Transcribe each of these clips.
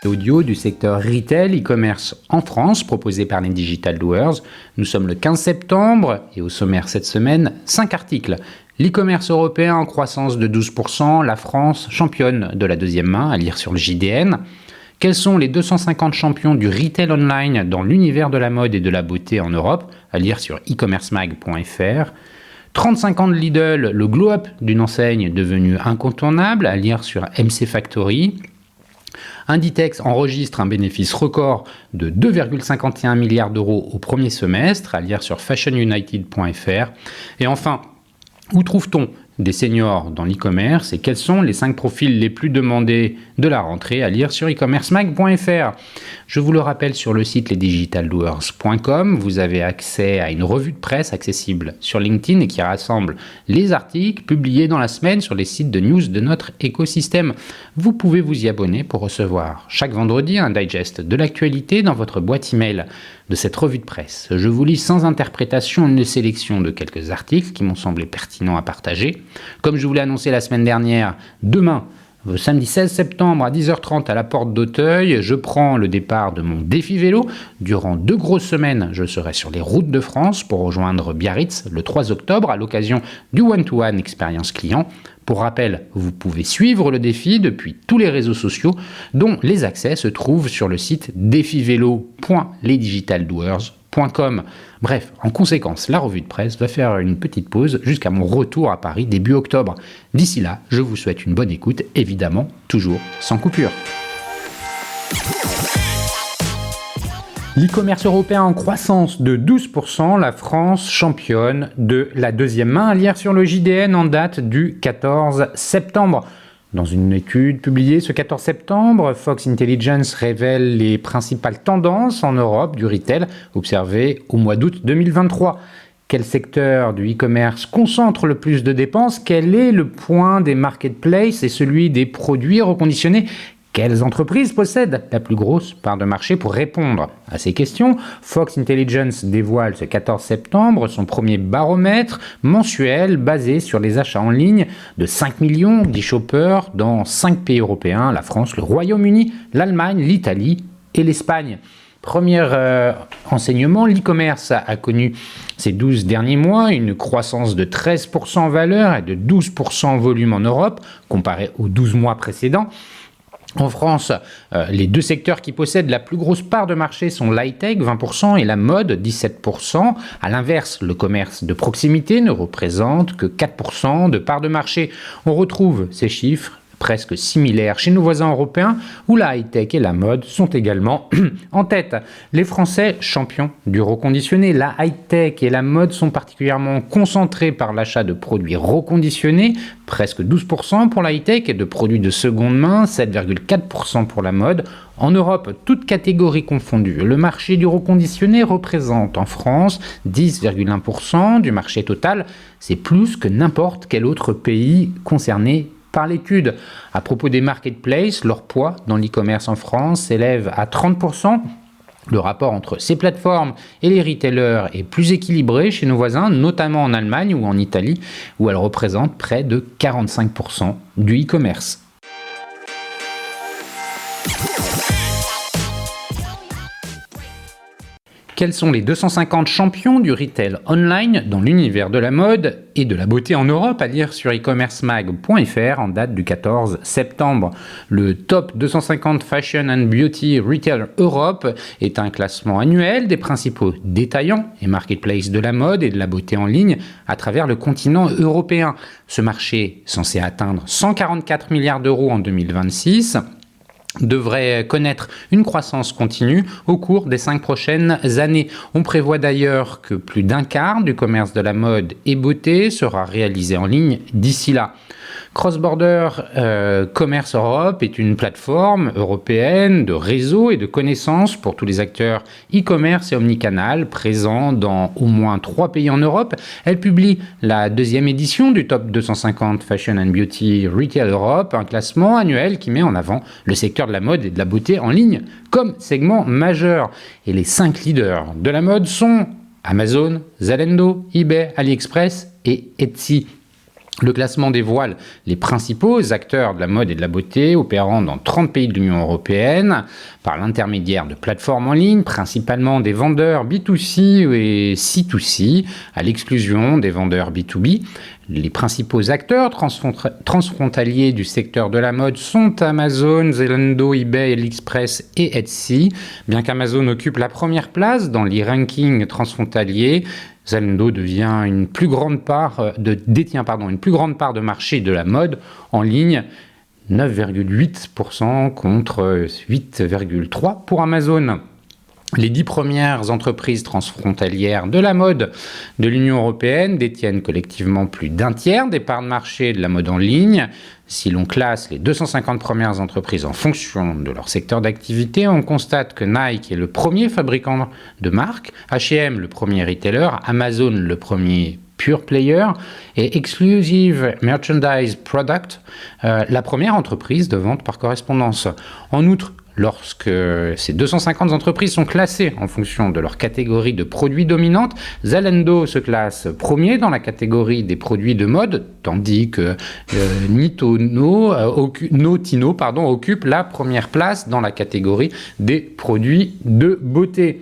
audio du secteur retail e-commerce en France proposé par les Digital Doers. Nous sommes le 15 septembre et au sommaire cette semaine, 5 articles. L'e-commerce européen en croissance de 12%, la France championne de la deuxième main, à lire sur le JDN. Quels sont les 250 champions du retail online dans l'univers de la mode et de la beauté en Europe, à lire sur e-commercemag.fr. 35 ans de Lidl, le glow-up d'une enseigne devenue incontournable, à lire sur MC Factory. Inditex enregistre un bénéfice record de 2,51 milliards d'euros au premier semestre, à lire sur fashionunited.fr. Et enfin, où trouve-t-on des seniors dans l'e-commerce et quels sont les 5 profils les plus demandés de la rentrée, à lire sur e-commercemag.fr. Je vous le rappelle, sur le site lesdigitaldoers.com, vous avez accès à une revue de presse accessible sur LinkedIn et qui rassemble les articles publiés dans la semaine sur les sites de news de notre écosystème. Vous pouvez vous y abonner pour recevoir chaque vendredi un digest de l'actualité dans votre boîte email de cette revue de presse. Je vous lis sans interprétation une sélection de quelques articles qui m'ont semblé pertinents à partager. Comme je vous l'ai annoncé la semaine dernière, demain, le samedi 16 septembre à 10h30 à la porte d'Auteuil, je prends le départ de mon défi vélo. Durant 2 grosses semaines, je serai sur les routes de France pour rejoindre Biarritz le 3 octobre à l'occasion du One-to-One expérience client. Pour rappel, vous pouvez suivre le défi depuis tous les réseaux sociaux dont les accès se trouvent sur le site défivélo.lesdigitaldoers.com. Bref, en conséquence, la revue de presse va faire une petite pause jusqu'à mon retour à Paris début octobre. D'ici là, je vous souhaite une bonne écoute, évidemment, toujours sans coupure. L'e-commerce européen en croissance de 12%, la France championne de la deuxième main, à lire sur le JDN en date du 14 septembre. Dans une étude publiée ce 14 septembre, Fox Intelligence révèle les principales tendances en Europe du retail observées au mois d'août 2023. Quel secteur du e-commerce concentre le plus de dépenses? Quel est le point des marketplaces et celui des produits reconditionnés? Quelles entreprises possèdent la plus grosse part de marché? Pour répondre à ces questions, Fox Intelligence dévoile ce 14 septembre son premier baromètre mensuel basé sur les achats en ligne de 5 millions d'e-shoppers dans 5 pays européens, la France, le Royaume-Uni, l'Allemagne, l'Italie et l'Espagne. Premier enseignement, l'e-commerce a connu ces 12 derniers mois une croissance de 13% en valeur et de 12% en volume en Europe, comparé aux 12 mois précédents. En France, les 2 secteurs qui possèdent la plus grosse part de marché sont l'high-tech, 20%, et la mode, 17%. À l'inverse, le commerce de proximité ne représente que 4% de part de marché. On retrouve ces chiffres presque similaires chez nos voisins européens, où la high-tech et la mode sont également en tête. Les Français, champions du reconditionné, la high-tech et la mode sont particulièrement concentrés par l'achat de produits reconditionnés, presque 12% pour la high-tech, et de produits de seconde main, 7,4% pour la mode. En Europe, toutes catégories confondues, le marché du reconditionné représente en France 10,1% du marché total. C'est plus que n'importe quel autre pays concerné par l'étude. À propos des marketplaces, leur poids dans l'e-commerce en France s'élève à 30%. Le rapport entre ces plateformes et les retailers est plus équilibré chez nos voisins, notamment en Allemagne ou en Italie, où elles représentent près de 45% du e-commerce. Quels sont les 250 champions du retail online dans l'univers de la mode et de la beauté en Europe, à lire sur e-commercemag.fr en date du 14 septembre. Le Top 250 Fashion and Beauty Retail Europe est un classement annuel des principaux détaillants et marketplaces de la mode et de la beauté en ligne à travers le continent européen. Ce marché, censé atteindre 144 milliards d'euros en 2026, devrait connaître une croissance continue au cours des 5 prochaines années. On prévoit d'ailleurs que plus d'un quart du commerce de la mode et beauté sera réalisé en ligne d'ici là. Cross-Border Commerce Europe est une plateforme européenne de réseau et de connaissances pour tous les acteurs e-commerce et omnicanal présents dans au moins 3 pays en Europe. Elle publie la 2e édition du Top 250 Fashion and Beauty Retail Europe, un classement annuel qui met en avant le secteur de la mode et de la beauté en ligne comme segment majeur. Et les 5 leaders de la mode sont Amazon, Zalando, eBay, AliExpress et Etsy. Le classement dévoile les principaux acteurs de la mode et de la beauté opérant dans 30 pays de l'Union européenne par l'intermédiaire de plateformes en ligne, principalement des vendeurs B2C et C2C, à l'exclusion des vendeurs B2B. Les principaux acteurs transfrontaliers du secteur de la mode sont Amazon, Zalando, eBay, AliExpress et Etsy. Bien qu'Amazon occupe la première place dans les rankings transfrontaliers, Zalando détient une plus grande part de marché de la mode en ligne, 9,8% contre 8,3% pour Amazon. Les 10 premières entreprises transfrontalières de la mode de l'Union européenne détiennent collectivement plus d'un tiers des parts de marché de la mode en ligne. Si l'on classe les 250 premières entreprises en fonction de leur secteur d'activité, on constate que Nike est le premier fabricant de marque, H&M le premier retailer, Amazon le premier pure player et Exclusive Merchandise Product la première entreprise de vente par correspondance. En outre, lorsque ces 250 entreprises sont classées en fonction de leur catégorie de produits dominante, Zalando se classe premier dans la catégorie des produits de mode, tandis que Notino occupe la première place dans la catégorie des produits de beauté.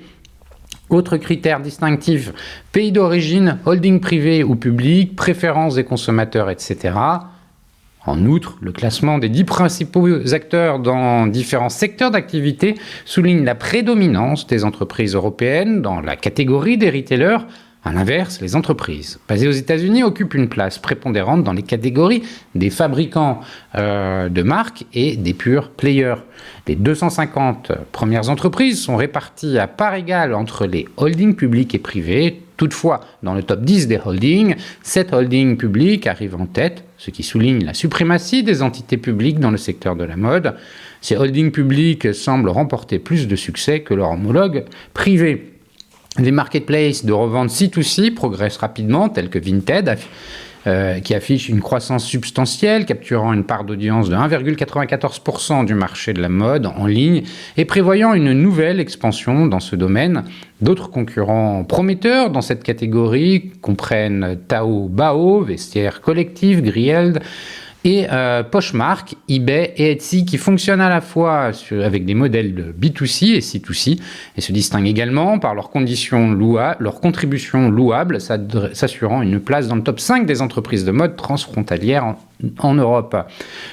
Autres critères distinctifs, pays d'origine, holding privé ou public, préférences des consommateurs, etc. En outre, le classement des 10 principaux acteurs dans différents secteurs d'activité souligne la prédominance des entreprises européennes dans la catégorie des retailers. À l'inverse, les entreprises basées aux États-Unis occupent une place prépondérante dans les catégories des fabricants de marques et des pure players. Les 250 premières entreprises sont réparties à part égale entre les holdings publics et privés. Toutefois, dans le top 10 des holdings, 7 holdings publics arrivent en tête, ce qui souligne la suprématie des entités publiques dans le secteur de la mode. Ces holdings publics semblent remporter plus de succès que leurs homologues privés. Les marketplaces de revente C2C progressent rapidement, tels que Vinted, qui affiche une croissance substantielle, capturant une part d'audience de 1,94% du marché de la mode en ligne et prévoyant une nouvelle expansion dans ce domaine. D'autres concurrents prometteurs dans cette catégorie comprennent Taobao, Vestiaire Collectif, Grield, et Poshmark, eBay et Etsy qui fonctionnent à la fois avec des modèles de B2C et C2C et se distinguent également par leurs contributions louables, s'assurant une place dans le top 5 des entreprises de mode transfrontalières en Europe.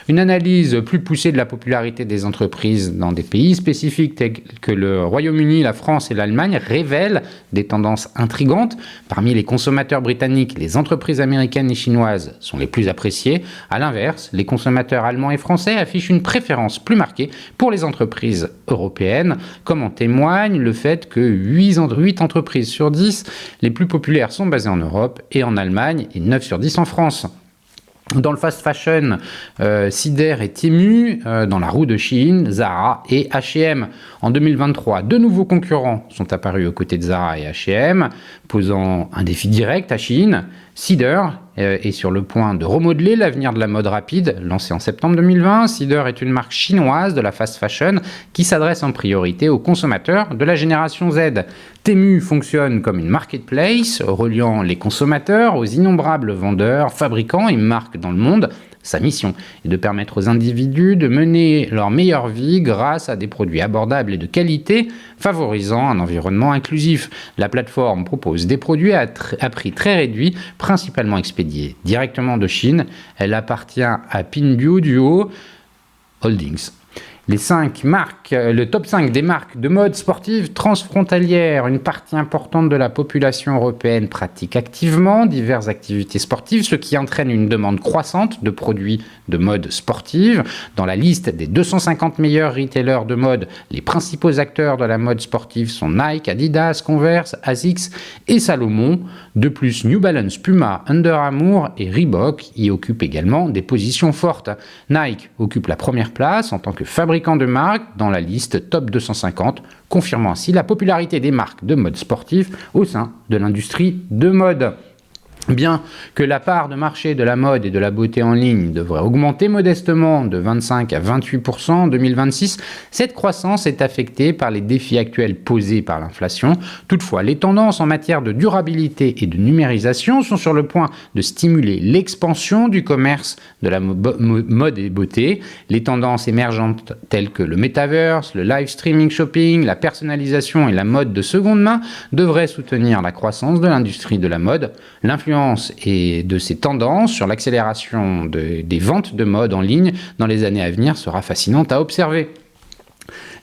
Une analyse plus poussée de la popularité des entreprises dans des pays spécifiques tels que le Royaume-Uni, la France et l'Allemagne révèle des tendances intrigantes. Parmi les consommateurs britanniques, les entreprises américaines et chinoises sont les plus appréciées. À l'inverse, les consommateurs allemands et français affichent une préférence plus marquée pour les entreprises européennes, comme en témoigne le fait que 8 entreprises sur 10 les plus populaires sont basées en Europe et en Allemagne et 9 sur 10 en France. Dans le fast fashion, Cider et Temu, dans la roue de Chine, Zara et H&M. En 2023, deux nouveaux concurrents sont apparus aux côtés de Zara et H&M, posant un défi direct à Chine. Cider est sur le point de remodeler l'avenir de la mode rapide, lancé en septembre 2020. Cider est une marque chinoise de la fast fashion qui s'adresse en priorité aux consommateurs de la génération Z. Temu fonctionne comme une marketplace, reliant les consommateurs aux innombrables vendeurs, fabricants et marques dans le monde. Sa mission est de permettre aux individus de mener leur meilleure vie grâce à des produits abordables et de qualité, favorisant un environnement inclusif. La plateforme propose des produits à prix très réduit, principalement expédiés directement de Chine. Elle appartient à Pinduo Duo Holdings. Le top 5 des marques de mode sportive transfrontalière. Une partie importante de la population européenne pratique activement diverses activités sportives, ce qui entraîne une demande croissante de produits de mode sportive. Dans la liste des 250 meilleurs retailers de mode, les principaux acteurs de la mode sportive sont Nike, Adidas, Converse, Asics et Salomon. De plus, New Balance, Puma, Under Armour et Reebok y occupent également des positions fortes. Nike occupe la première place en tant que fabricant de marque dans la liste Top 250, confirmant ainsi la popularité des marques de mode sportif au sein de l'industrie de mode. Bien que la part de marché de la mode et de la beauté en ligne devrait augmenter modestement de 25 à 28% en 2026, cette croissance est affectée par les défis actuels posés par l'inflation. Toutefois, les tendances en matière de durabilité et de numérisation sont sur le point de stimuler l'expansion du commerce de la mode et beauté. Les tendances émergentes telles que le metaverse, le live streaming shopping, la personnalisation et la mode de seconde main devraient soutenir la croissance de l'industrie de la mode. L'influence et de ces tendances sur l'accélération des ventes de mode en ligne dans les années à venir sera fascinante à observer.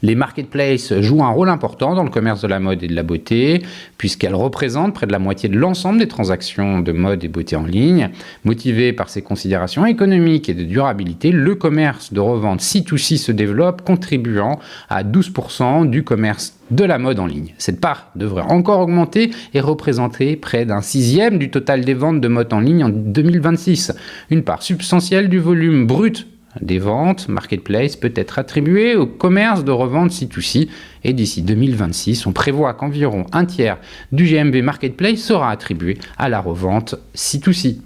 Les marketplaces jouent un rôle important dans le commerce de la mode et de la beauté, puisqu'elles représentent près de la moitié de l'ensemble des transactions de mode et beauté en ligne. Motivé par ces considérations économiques et de durabilité, le commerce de revente C2C se développe, contribuant à 12% du commerce de la mode en ligne. Cette part devrait encore augmenter et représenter près d'un sixième du total des ventes de mode en ligne en 2026. Une part substantielle du volume brut des ventes marketplace peut être attribuée au commerce de revente C2C et d'ici 2026, on prévoit qu'environ un tiers du GMV marketplace sera attribué à la revente C2C.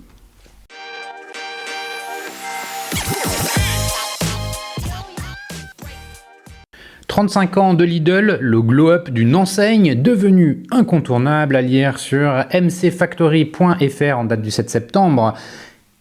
« 35 ans de Lidl, le glow-up d'une enseigne devenue incontournable » à lire sur mcfactory.fr en date du 7 septembre.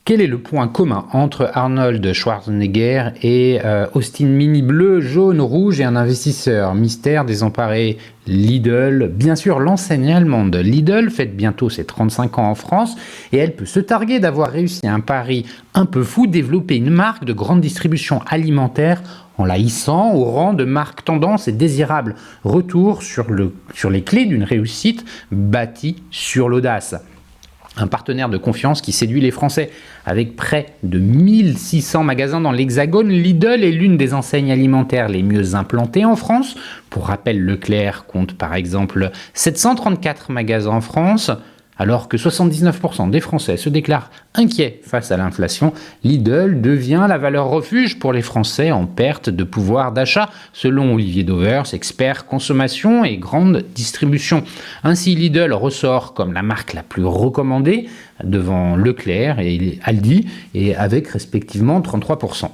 Quel est le point commun entre Arnold Schwarzenegger et Austin Mini bleu, jaune, rouge et un investisseur mystère désemparé? Lidl, bien sûr l'enseigne allemande Lidl fête bientôt ses 35 ans en France et elle peut se targuer d'avoir réussi un pari un peu fou, développer une marque de grande distribution alimentaire en la hissant au rang de marque tendance et désirable. Retour sur les clés d'une réussite bâtie sur l'audace. Un partenaire de confiance qui séduit les Français. Avec près de 1600 magasins dans l'Hexagone, Lidl est l'une des enseignes alimentaires les mieux implantées en France. Pour rappel, Leclerc compte par exemple 734 magasins en France. Alors que 79% des Français se déclarent inquiets face à l'inflation, Lidl devient la valeur refuge pour les Français en perte de pouvoir d'achat, selon Olivier Dauvers, expert consommation et grande distribution. Ainsi, Lidl ressort comme la marque la plus recommandée devant Leclerc et Aldi, et avec respectivement 33%.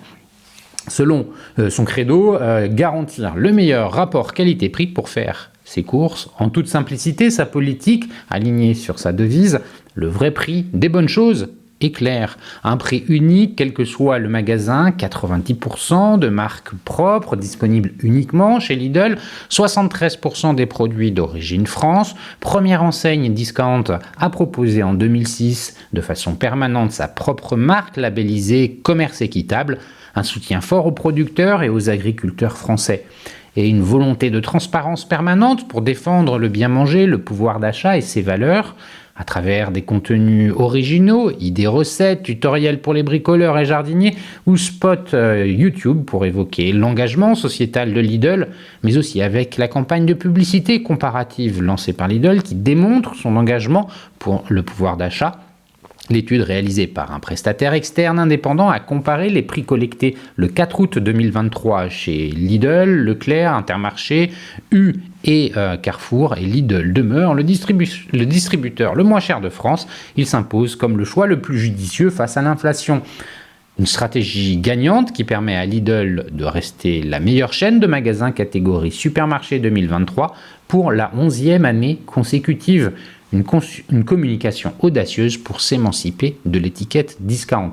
Selon son credo, garantir le meilleur rapport qualité-prix pour faire ses courses. En toute simplicité, sa politique, alignée sur sa devise, le vrai prix des bonnes choses est clair. Un prix unique, quel que soit le magasin, 90% de marques propres disponibles uniquement chez Lidl, 73% des produits d'origine France, première enseigne discount à proposer en 2006 de façon permanente sa propre marque labellisée commerce équitable, un soutien fort aux producteurs et aux agriculteurs français. Et une volonté de transparence permanente pour défendre le bien manger, le pouvoir d'achat et ses valeurs, à travers des contenus originaux, idées recettes, tutoriels pour les bricoleurs et jardiniers, ou spots YouTube pour évoquer l'engagement sociétal de Lidl, mais aussi avec la campagne de publicité comparative lancée par Lidl qui démontre son engagement pour le pouvoir d'achat. L'étude réalisée par un prestataire externe indépendant a comparé les prix collectés le 4 août 2023 chez Lidl, Leclerc, Intermarché, U et Carrefour, et Lidl demeure le distributeur le moins cher de France. Il s'impose comme le choix le plus judicieux face à l'inflation. Une stratégie gagnante qui permet à Lidl de rester la meilleure chaîne de magasins catégorie supermarché 2023 pour la 11e année consécutive. Une communication audacieuse pour s'émanciper de l'étiquette discount.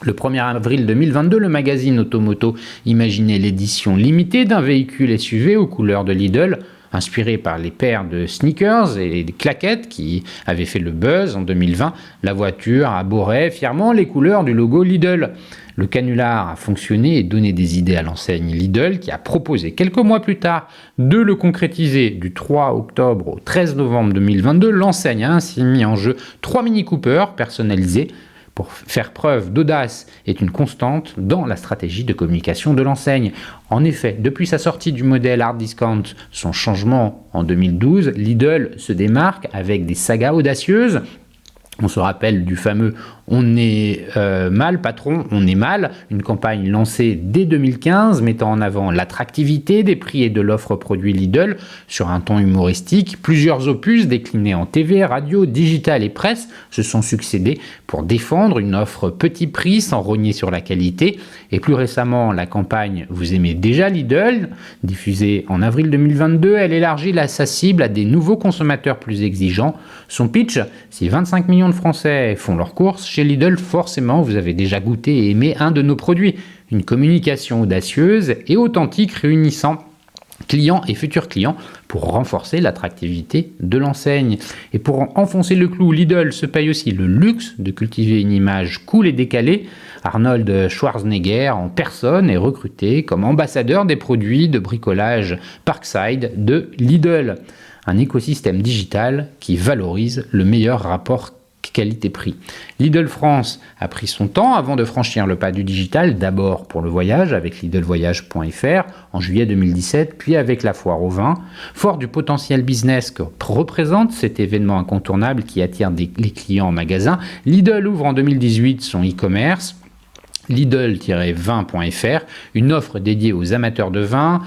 Le 1er avril 2022, le magazine Automoto imaginait l'édition limitée d'un véhicule SUV aux couleurs de Lidl, inspiré par les paires de sneakers et des claquettes qui avaient fait le buzz en 2020. La voiture arborait fièrement les couleurs du logo Lidl. Le canular a fonctionné et donné des idées à l'enseigne Lidl qui a proposé quelques mois plus tard de le concrétiser. Du 3 octobre au 13 novembre 2022, l'enseigne a ainsi mis en jeu 3 Mini Cooper personnalisés. Pour faire preuve d'audace est une constante dans la stratégie de communication de l'enseigne. En effet, depuis sa sortie du modèle hard discount, son changement en 2012, Lidl se démarque avec des sagas audacieuses. On se rappelle du fameux « On est mal, patron, on est mal. Une campagne lancée dès 2015 mettant en avant l'attractivité des prix et de l'offre produit Lidl sur un ton humoristique. Plusieurs opus déclinés en TV, radio, digital et presse se sont succédés pour défendre une offre petit prix sans rogner sur la qualité. Et plus récemment, la campagne Vous aimez déjà Lidl, diffusée en avril 2022, elle élargit sa cible à des nouveaux consommateurs plus exigeants. Son pitch, si 25 millions de Français font leurs courses chez Lidl, forcément vous avez déjà goûté et aimé un de nos produits. Une communication audacieuse et authentique réunissant clients et futurs clients pour renforcer l'attractivité de l'enseigne. Et pour enfoncer le clou, Lidl se paye aussi le luxe de cultiver une image cool et décalée. Arnold Schwarzenegger en personne est recruté comme ambassadeur des produits de bricolage Parkside de Lidl. Un écosystème digital qui valorise le meilleur rapport qualité-prix. Lidl France a pris son temps avant de franchir le pas du digital, d'abord pour le voyage avec lidlvoyage.fr en juillet 2017, puis avec la foire au vin. Fort du potentiel business que représente cet événement incontournable qui attire les clients en magasin, Lidl ouvre en 2018 son e-commerce, lidl-vin.fr, une offre dédiée aux amateurs de vin,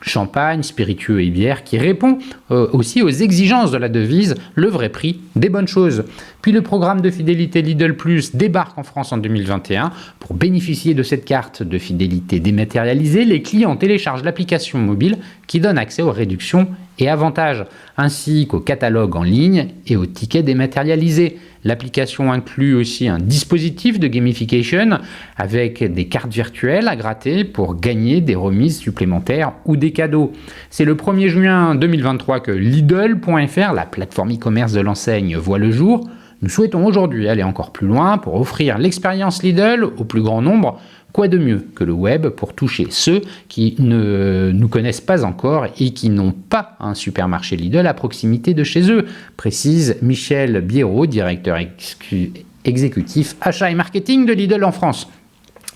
champagne, spiritueux et bière qui répond aussi aux exigences de la devise « le vrai prix des bonnes choses ». Puis le programme de fidélité Lidl Plus débarque en France en 2021. Pour bénéficier de cette carte de fidélité dématérialisée, les clients téléchargent l'application mobile qui donne accès aux réductions et avantages, ainsi qu'au catalogue en ligne et aux tickets dématérialisés. L'application inclut aussi un dispositif de gamification avec des cartes virtuelles à gratter pour gagner des remises supplémentaires ou des cadeaux. C'est le 1er juin 2023 que Lidl.fr, la plateforme e-commerce de l'enseigne, voit le jour. Nous souhaitons aujourd'hui aller encore plus loin pour offrir l'expérience Lidl au plus grand nombre. Quoi de mieux que le web pour toucher ceux qui ne nous connaissent pas encore et qui n'ont pas un supermarché Lidl à proximité de chez eux, précise Michel Biérot, directeur exécutif achat et marketing de Lidl en France.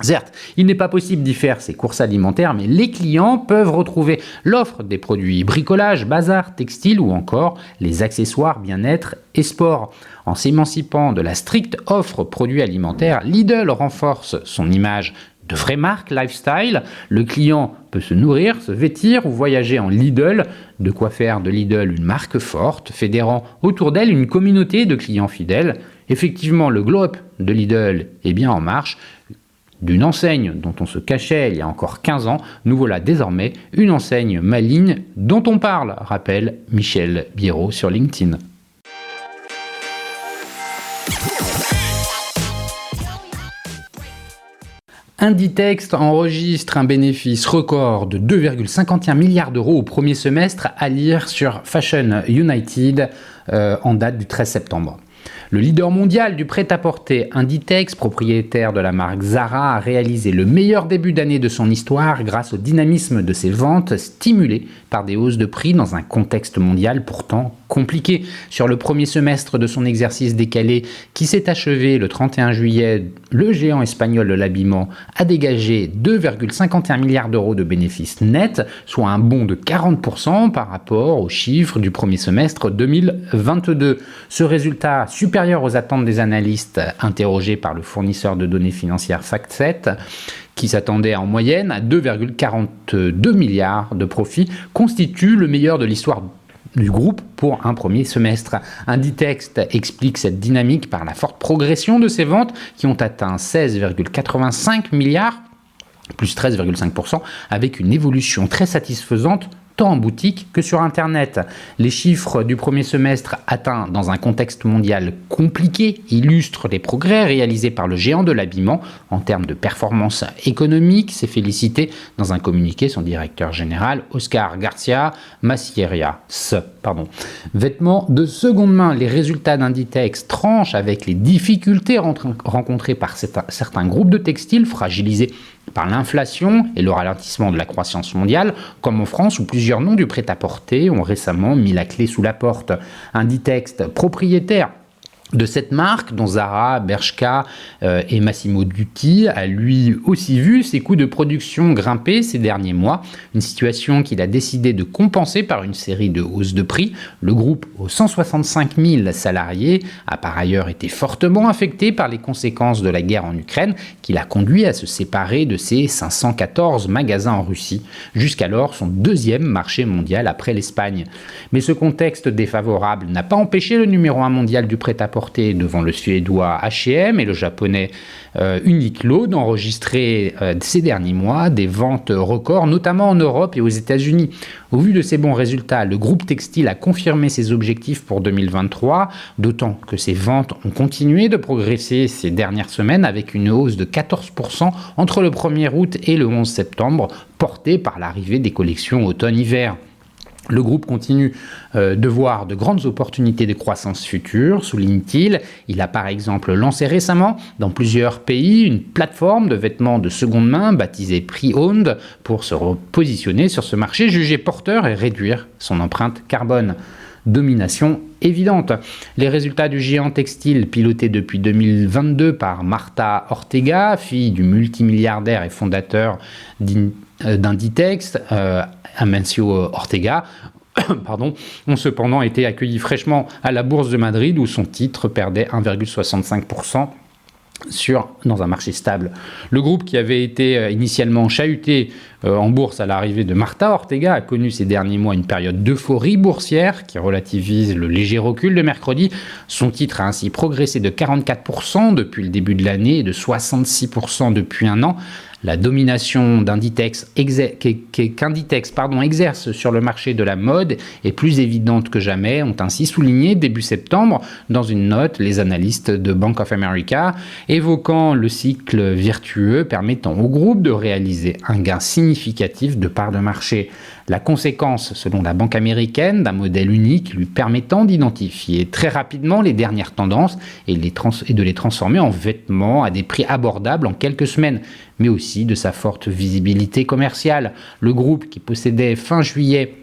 Certes, il n'est pas possible d'y faire ses courses alimentaires, mais les clients peuvent retrouver l'offre des produits bricolage, bazar, textile ou encore les accessoires bien-être et sport. En s'émancipant de la stricte offre produits alimentaires, Lidl renforce son image de vraie marque lifestyle. Le client peut se nourrir, se vêtir ou voyager en Lidl, de quoi faire de Lidl une marque forte, fédérant autour d'elle une communauté de clients fidèles. Effectivement, le glow-up de Lidl est bien en marche. D'une enseigne dont on se cachait il y a encore 15 ans, nous voilà désormais une enseigne maligne dont on parle, rappelle Michel Biérot sur LinkedIn. Inditex enregistre un bénéfice record de 2,51 milliards d'euros au premier semestre, à lire sur Fashion United en date du 13 septembre. Le leader mondial du prêt-à-porter Inditex, propriétaire de la marque Zara, a réalisé le meilleur début d'année de son histoire grâce au dynamisme de ses ventes stimulées par des hausses de prix dans un contexte mondial pourtant compliqué. Sur le premier semestre de son exercice décalé qui s'est achevé le 31 juillet, le géant espagnol de l'habillement a dégagé 2,51 milliards d'euros de bénéfices nets, soit un bond de 40% par rapport aux chiffres du premier semestre 2022. Ce résultat supérieur aux attentes des analystes interrogés par le fournisseur de données financières FactSet, qui s'attendait en moyenne à 2,42 milliards de profits, constitue le meilleur de l'histoire du groupe pour un premier semestre. Inditex explique cette dynamique par la forte progression de ses ventes qui ont atteint 16,85 milliards, plus 13,5%, avec une évolution très satisfaisante tant en boutique que sur Internet. Les chiffres du premier semestre atteints dans un contexte mondial compliqué illustrent les progrès réalisés par le géant de l'habillement en termes de performance économique. C'est félicité dans un communiqué son directeur général Oscar Garcia Macieria. Vêtements de seconde main, les résultats d'Inditex tranchent avec les difficultés rencontrées par certains groupes de textiles fragilisés par l'inflation et le ralentissement de la croissance mondiale, comme en France où plusieurs noms du prêt-à-porter ont récemment mis la clé sous la porte. Inditex, propriétaire de cette marque, dont Zara, Bershka et Massimo Dutti, a lui aussi vu ses coûts de production grimper ces derniers mois, une situation qu'il a décidé de compenser par une série de hausses de prix. Le groupe, aux 165 000 salariés, a par ailleurs été fortement affecté par les conséquences de la guerre en Ukraine, qui l'a conduit à se séparer de ses 514 magasins en Russie, jusqu'alors son deuxième marché mondial après l'Espagne. Mais ce contexte défavorable n'a pas empêché le numéro 1 mondial du prêt-à-porter devant le suédois H&M et le japonais Uniqlo d'enregistrer ces derniers mois des ventes records, notamment en Europe et aux États-Unis. Au vu de ces bons résultats, le groupe textile a confirmé ses objectifs pour 2023, d'autant que ses ventes ont continué de progresser ces dernières semaines avec une hausse de 14% entre le 1er août et le 11 septembre, portée par l'arrivée des collections automne-hiver. Le groupe continue de voir de grandes opportunités de croissance future, souligne-t-il. Il a par exemple lancé récemment dans plusieurs pays une plateforme de vêtements de seconde main baptisée Pre-Owned pour se repositionner sur ce marché jugé porteur et réduire son empreinte carbone. Domination évidente. Les résultats du géant textile piloté depuis 2022 par Marta Ortega, fille du multimilliardaire et fondateur d'Inditex, Amancio Ortega, ont cependant été accueillis fraîchement à la Bourse de Madrid où son titre perdait 1,65% dans un marché stable. Le groupe, qui avait été initialement chahuté en bourse à l'arrivée de Marta Ortega, a connu ces derniers mois une période d'euphorie boursière qui relativise le léger recul de mercredi. Son titre a ainsi progressé de 44% depuis le début de l'année et de 66% depuis un an. La domination qu'Inditex exerce sur le marché de la mode est plus évidente que jamais, ont ainsi souligné début septembre dans une note les analystes de Bank of America, évoquant le cycle virtueux permettant au groupe de réaliser un gain significatif de part de marché. La conséquence, selon la banque américaine, d'un modèle unique lui permettant d'identifier très rapidement les dernières tendances et de les transformer en vêtements à des prix abordables en quelques semaines, mais aussi de sa forte visibilité commerciale. Le groupe, qui possédait fin juillet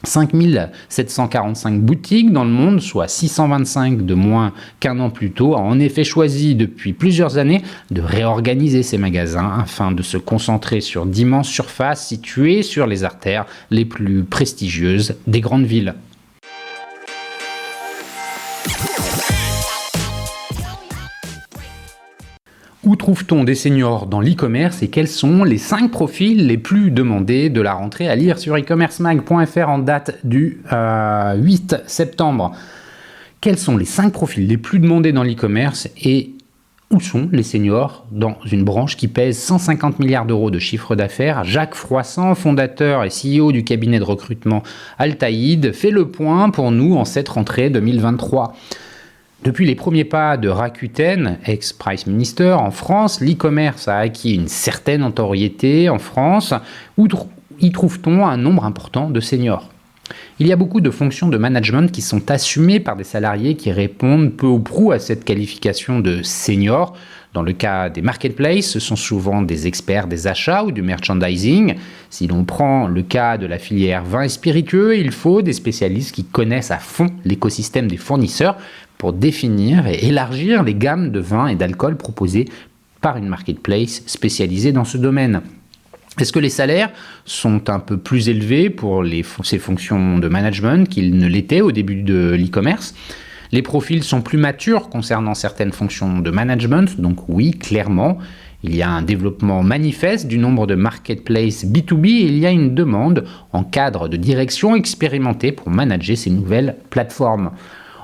5745 boutiques dans le monde, soit 625 de moins qu'un an plus tôt, a en effet choisi depuis plusieurs années de réorganiser ses magasins afin de se concentrer sur d'immenses surfaces situées sur les artères les plus prestigieuses des grandes villes. Où trouve-t-on des seniors dans l'e-commerce et quels sont les 5 profils les plus demandés de la rentrée à lire sur e-commercemag.fr en date du 8 septembre. Quels sont les 5 profils les plus demandés dans l'e-commerce et où sont les seniors dans une branche qui pèse 150 milliards d'euros de chiffre d'affaires? Jacques Froissart, fondateur et CEO du cabinet de recrutement Altaïd, fait le point pour nous en cette rentrée 2023. Depuis les premiers pas de Rakuten, ex-Price Minister, en France, l'e-commerce a acquis une certaine notoriété en France. Où y trouve-t-on un nombre important de seniors? Il y a beaucoup de fonctions de management qui sont assumées par des salariés qui répondent peu ou prou à cette qualification de senior. Dans le cas des marketplaces, ce sont souvent des experts des achats ou du merchandising. Si l'on prend le cas de la filière vin et spiritueux, il faut des spécialistes qui connaissent à fond l'écosystème des fournisseurs pour définir et élargir les gammes de vins et d'alcool proposées par une marketplace spécialisée dans ce domaine. Est-ce que les salaires sont un peu plus élevés pour ces fonctions de management qu'ils ne l'étaient au début de l'e-commerce ? Les profils sont plus matures concernant certaines fonctions de management, donc oui, clairement, il y a un développement manifeste du nombre de marketplaces B2B et il y a une demande en cadre de direction expérimentée pour manager ces nouvelles plateformes.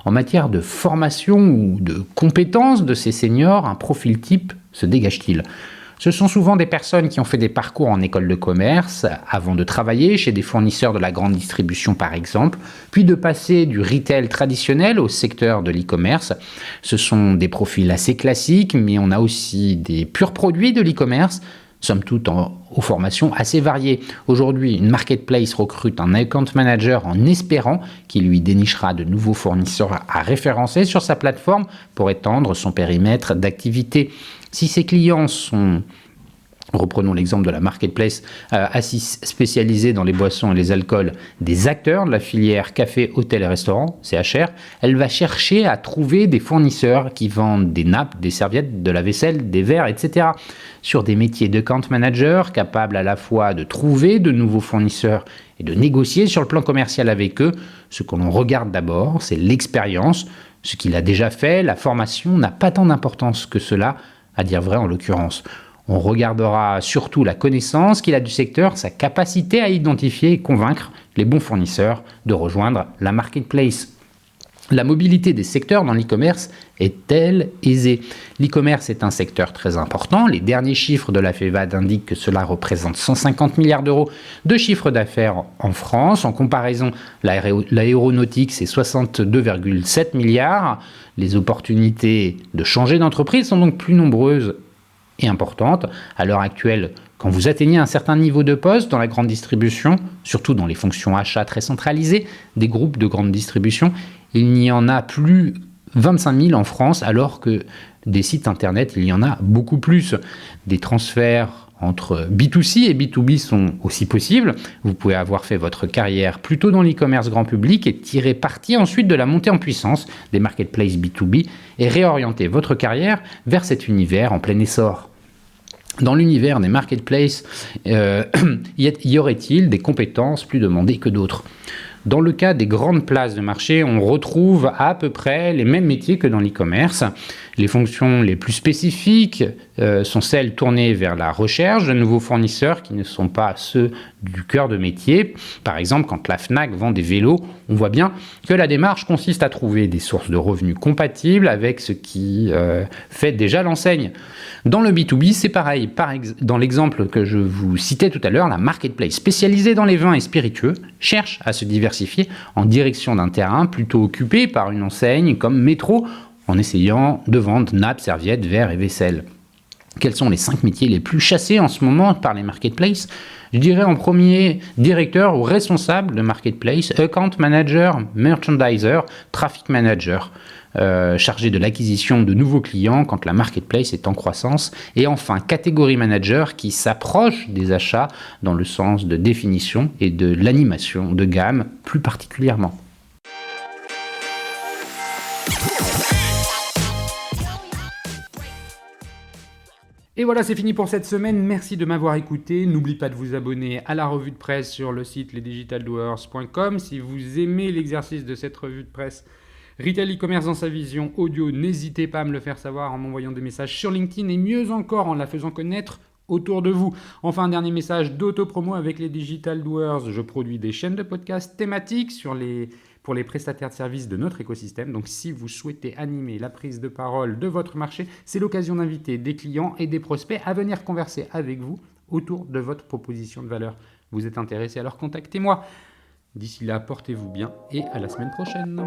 En matière de formation ou de compétences de ces seniors, un profil type se dégage-t-il ? Ce sont souvent des personnes qui ont fait des parcours en école de commerce avant de travailler chez des fournisseurs de la grande distribution par exemple, puis de passer du retail traditionnel au secteur de l'e-commerce. Ce sont des profils assez classiques, mais on a aussi des purs produits de l'e-commerce, somme toute aux formations assez variées. Aujourd'hui, une marketplace recrute un account manager en espérant qu'il lui dénichera de nouveaux fournisseurs à référencer sur sa plateforme pour étendre son périmètre d'activité. Si ses clients sont Reprenons l'exemple de la marketplace spécialisée dans les boissons et les alcools des acteurs de la filière café, hôtel et restaurant, CHR. Elle va chercher à trouver des fournisseurs qui vendent des nappes, des serviettes, de la vaisselle, des verres, etc. Sur des métiers de account manager, capables à la fois de trouver de nouveaux fournisseurs et de négocier sur le plan commercial avec eux. Ce que l'on regarde d'abord, c'est l'expérience, ce qu'il a déjà fait. La formation n'a pas tant d'importance que cela, à dire vrai en l'occurrence. On regardera surtout la connaissance qu'il a du secteur, sa capacité à identifier et convaincre les bons fournisseurs de rejoindre la marketplace. La mobilité des secteurs dans l'e-commerce est-elle aisée? L'e-commerce est un secteur très important. Les derniers chiffres de la FEVAD indiquent que cela représente 150 milliards d'euros de chiffre d'affaires en France. En comparaison, l'aéronautique, c'est 62,7 milliards. Les opportunités de changer d'entreprise sont donc plus nombreuses et importante. À l'heure actuelle, quand vous atteignez un certain niveau de poste dans la grande distribution, surtout dans les fonctions achats très centralisées des groupes de grande distribution, il n'y en a plus 25 000 en France, alors que des sites internet, il y en a beaucoup plus. Des transferts entre B2C et B2B sont aussi possibles. Vous pouvez avoir fait votre carrière plutôt dans l'e-commerce grand public et tirer parti ensuite de la montée en puissance des marketplaces B2B et réorienter votre carrière vers cet univers en plein essor. Dans l'univers des marketplaces, y aurait-il des compétences plus demandées que d'autres ? Dans le cas des grandes places de marché, on retrouve à peu près les mêmes métiers que dans l'e-commerce. Les fonctions les plus spécifiques sont celles tournées vers la recherche de nouveaux fournisseurs qui ne sont pas ceux du cœur de métier. Par exemple, quand la Fnac vend des vélos, on voit bien que la démarche consiste à trouver des sources de revenus compatibles avec ce qui fait déjà l'enseigne. Dans le B2B, c'est pareil. Dans l'exemple que je vous citais tout à l'heure, la marketplace spécialisée dans les vins et spiritueux cherche à se diversifier en direction d'un terrain plutôt occupé par une enseigne comme Métro, en essayant de vendre nappes, serviettes, verres et vaisselle. Quels sont les 5 métiers les plus chassés en ce moment par les marketplaces ? Je dirais en premier directeur ou responsable de marketplace, account manager, merchandiser, traffic manager, chargé de l'acquisition de nouveaux clients quand la marketplace est en croissance. Et enfin, catégorie manager qui s'approche des achats dans le sens de définition et de l'animation de gamme plus particulièrement. Et voilà, c'est fini pour cette semaine. Merci de m'avoir écouté. N'oubliez pas de vous abonner à la revue de presse sur le site lesdigitaldoers.com. Si vous aimez l'exercice de cette revue de presse Retail e-commerce dans sa vision audio, n'hésitez pas à me le faire savoir en m'envoyant des messages sur LinkedIn et mieux encore en la faisant connaître autour de vous. Enfin, un dernier message d'auto-promo avec les Digital Doers. Je produis des chaînes de podcasts thématiques pour les prestataires de services de notre écosystème. Donc, si vous souhaitez animer la prise de parole de votre marché, c'est l'occasion d'inviter des clients et des prospects à venir converser avec vous autour de votre proposition de valeur. Vous êtes intéressé, alors contactez-moi. D'ici là, portez-vous bien et à la semaine prochaine.